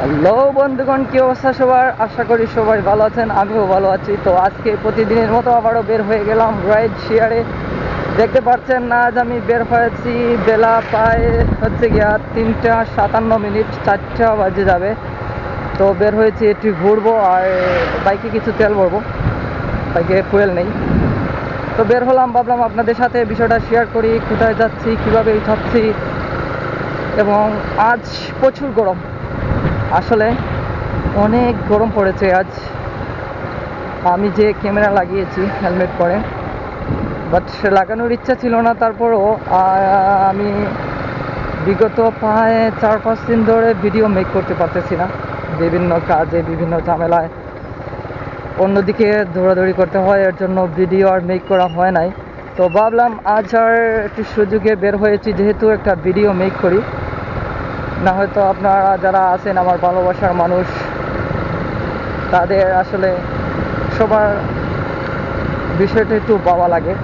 Hello বন্ধুগণ, কি অবস্থা সবার? আশা করি সবাই ভালো আছেন, আমিও ভালো আছি। তো আজকে প্রতিদিনের মতো আবারও বের হয়ে গেলাম রাইড শেয়ারে। দেখতে পাচ্ছেন না, আজ আমি বের হয়েছি বেলা প্রায় হচ্ছে গিয়া 3টা 57 মিনিট, 4টা বাজে যাবে। তো বের হয়েছি একটু ঘুরবো আর বাইকে কিছু তেল ভরবো, বাইকে ফুয়েল নেই। তো বের হলাম, ভাবলাম আপনাদের সাথে বিষয়টা শেয়ার করি, কোথায় যাচ্ছি, কীভাবে উঠাচ্ছি। এবং আজ প্রচুর গরম, আসলে অনেক গরম পড়েছে আজ। আমি যে ক্যামেরা লাগিয়েছি হেলমেট পরে, বাট লাগানোর ইচ্ছা ছিল না, তারপরও আমি বিগত প্রায় 4-5 দিন ধরে ভিডিও মেক করতে পারতেছি না। বিভিন্ন কাজে, বিভিন্ন ঝামেলায় অন্যদিকে দৌড়াদৌড়ি করতে হয়, এর জন্য ভিডিও আর মেক করা হয় নাই। তো ভাবলাম আজ আর একটু সুযোগে বের হয়েছি, যেহেতু একটা ভিডিও মেক করি। না হয়তো আপনারা যারা আছেন আমার ভালোবাসার মানুষ, তাদের আসলে সবার বিষয়টা একটু ভাবা লাগে।